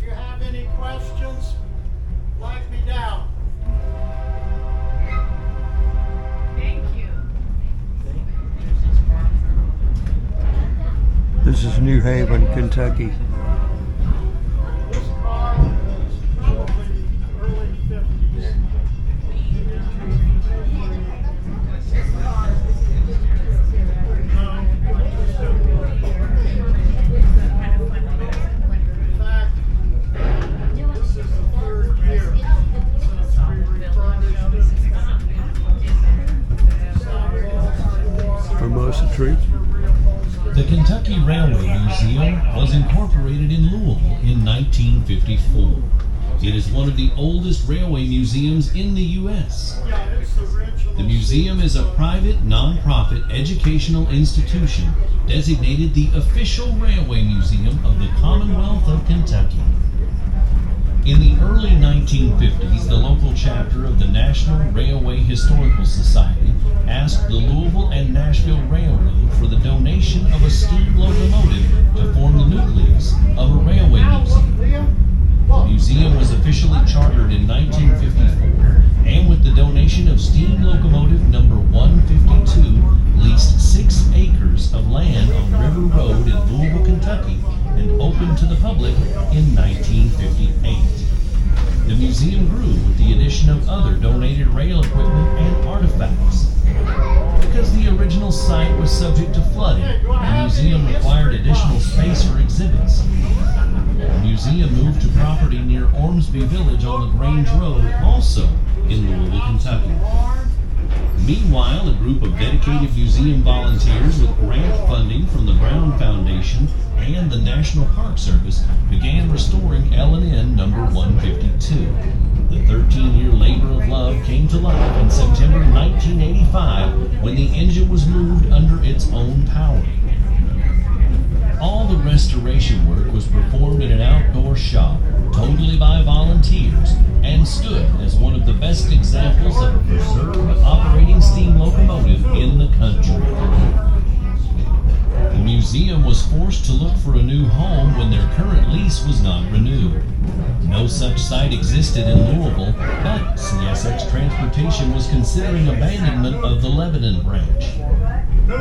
you have any questions, flag me down. Thank you. This is New Haven, Kentucky. This car is probably early 50s. In fact, this is the third year since we refurbished it. Formosa tree. The Kentucky Railway Museum was incorporated in Louisville in 1954. It is one of the oldest railway museums in the U.S. The museum is a private, non-profit educational institution designated the official railway museum of the Commonwealth of Kentucky. In the early 1950s, the local chapter of the National Railway Historical Society asked the Louisville and Nashville Railroad for the donation of a steam locomotive to form the nucleus of a railway museum. The museum was officially chartered in 1954, and with the donation of steam locomotive number 152, leased 6 acres of land on River Road in Louisville, Kentucky, and opened to the public in 1958. The museum grew with the addition of other donated rail equipment and artifacts. Because the original site was subject to flooding, the museum required additional space for exhibits. The museum moved to property near Ormsby Village on the Grange Road, also in Louisville, Kentucky. Meanwhile, a group of dedicated museum volunteers with grant funding from the Brown Foundation and the National Park Service began restoring L&N number 152. The 13-year labor of love came to life in September 1985 when the engine was moved under its own power. All the restoration work was performed in an outdoor shop, totally by volunteers, and stood as one of the best examples of a preserved operating steam locomotive in the country. The museum was forced to look for a new home when their current lease was not renewed. No such site existed in Louisville, but CSX Transportation was considering abandonment of the Lebanon branch.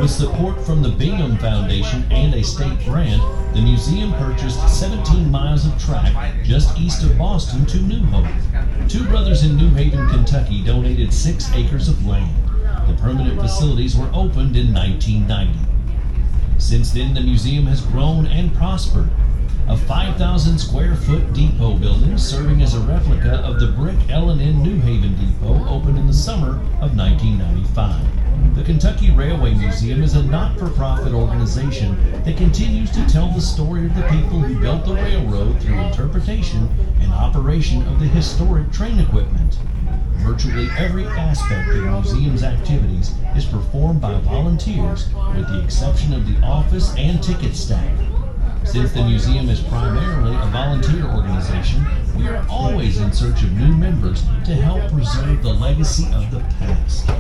With support from the Bingham Foundation and a state grant, the museum purchased 17 miles of track just east of Boston to New Hope. 2 brothers in New Haven, Kentucky donated 6 acres of land. The permanent facilities were opened in 1990. Since then, the museum has grown and prospered. A 5,000 square foot depot building serving as a replica of the brick L&N New Haven depot opened in the summer of 1995. The Kentucky Railway Museum is a not-for-profit organization that continues to tell the story of the people who built the railroad through interpretation and operation of the historic train equipment. Virtually every aspect of the museum's activities is performed by volunteers, with the exception of the office and ticket staff. Since the museum is primarily a volunteer organization, we are always in search of new members to help preserve the legacy of the past.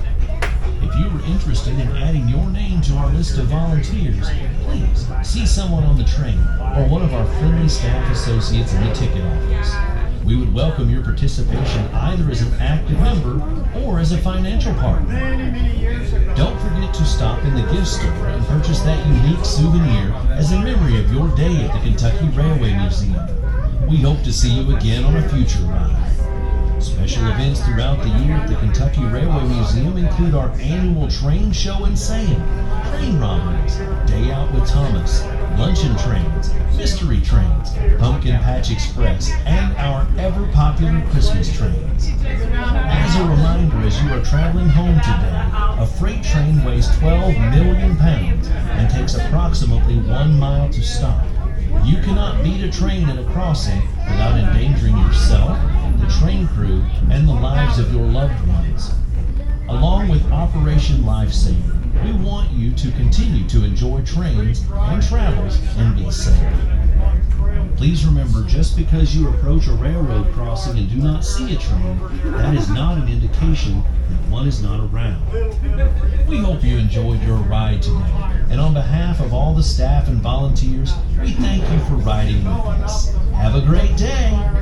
If you are interested in adding your name to our list of volunteers, please see someone on the train or one of our friendly staff associates in the ticket office. We would welcome your participation either as an active member or as a financial partner. Many years ago. Don't forget to stop in the gift store and purchase that unique souvenir as a memory of your day at the Kentucky Railway Museum. We hope to see you again on a future ride. Special events throughout the year at the Kentucky Railway Museum include our annual train show and sale, train robberies, Day Out with Thomas, luncheon trains, mystery trains, Pumpkin Patch Express, and our ever-popular Christmas trains. As a reminder, as you are traveling home today, a freight train weighs 12 million pounds and takes approximately 1 mile to stop. You cannot beat a train at a crossing without endangering yourself, the train crew, and the lives of your loved ones. Along with Operation Lifesaver, we want you to continue to enjoy trains and travels and be safe. Please remember, just because you approach a railroad crossing and do not see a train, that is not an indication that one is not around. We hope you enjoyed your ride today, and on behalf behalf of all the staff and volunteers, we thank you for riding with us. Have a great day.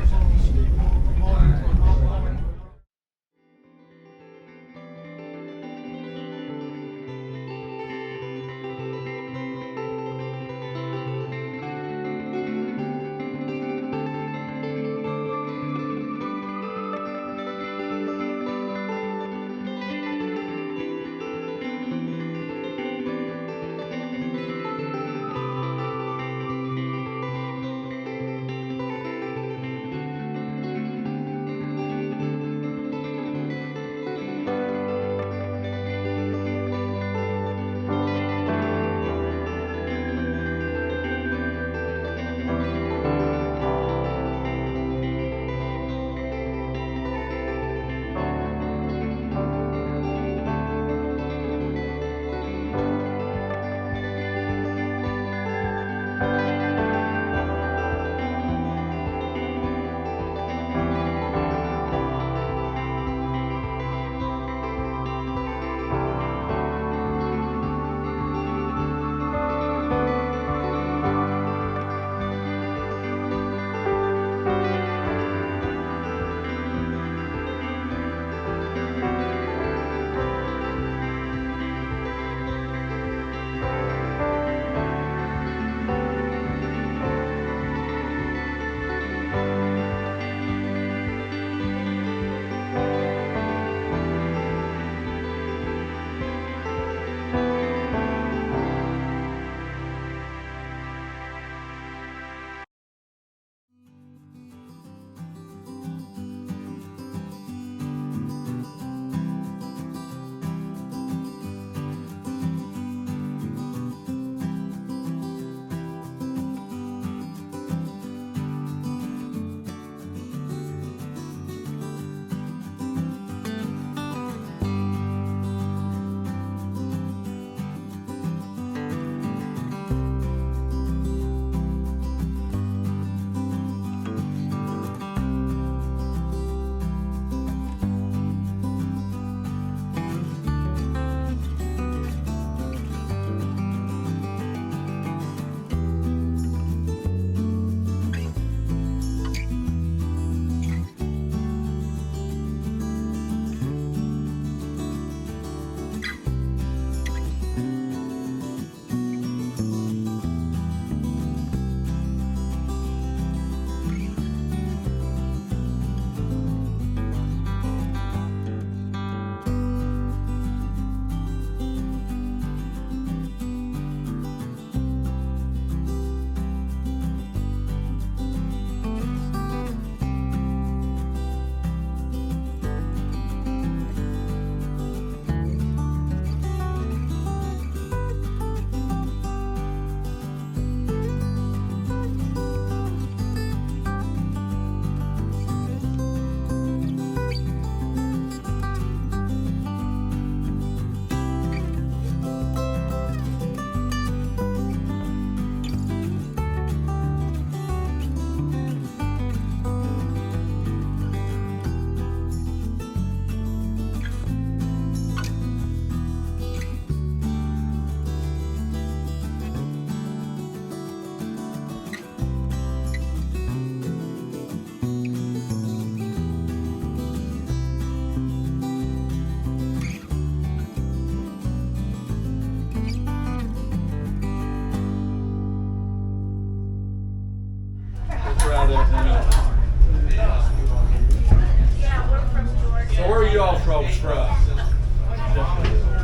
folks from?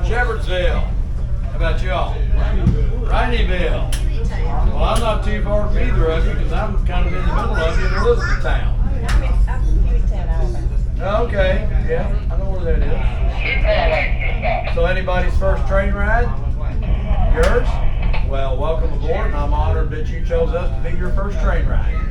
Shepherdsville. How about y'all? Wrightyville. Well, I'm not too far from either of you because I'm kind of in the middle of you in Elizabethtown. Okay, yeah, I know where that is. So anybody's first train ride? Yours? Well, welcome aboard, and I'm honored that you chose us to be your first train ride.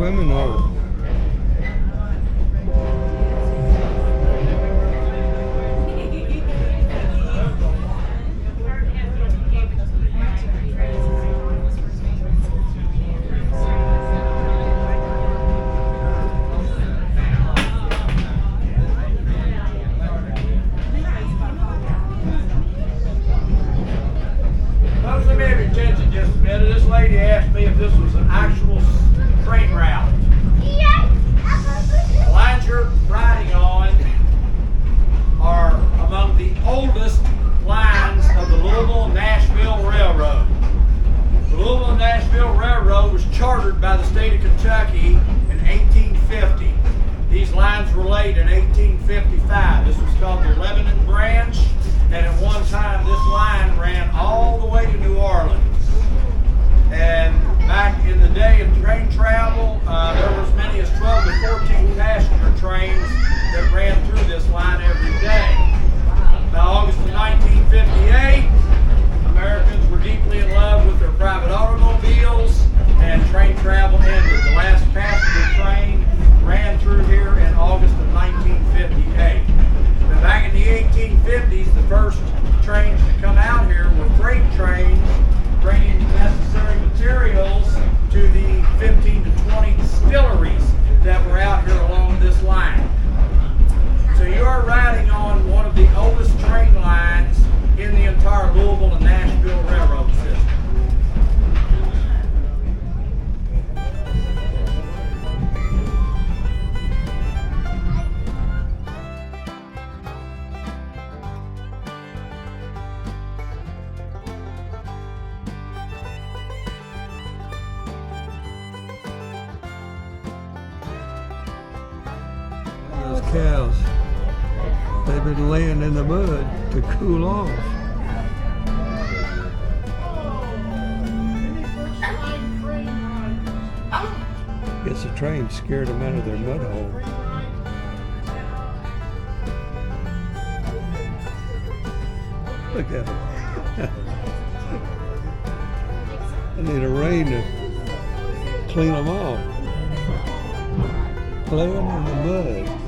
swimming or? Folks, let me have your attention just a minute. This lady asked me if this was an actual train route. The lines you're riding on are among the oldest lines of the Louisville and Nashville Railroad. The Louisville and Nashville Railroad was chartered by the state of Kentucky in 1850. These lines were laid in 1855. This was called the Lebanon Branch, and at one time this line ran all the way to New Orleans. And back in the day of train travel, there were as many as 12 to 14 passenger trains that ran through this line every day. Now, August of 1958, Americans were deeply in love with their private automobiles, and train travel ended. The last passenger train ran through here in August of 1958. Now, back in the 1850s, the first trains to come out here were freight trains bringing necessary materials to the 15 to 20 distilleries that were out here along this line. So you are riding on one of the oldest train lines in the entire Louisville and Nashville Railroad system. Those cows, they've been laying in the mud to cool off. Guess the train scared them out of their mud hole. Look at them. I need a rain to clean them off. Playing in the mud.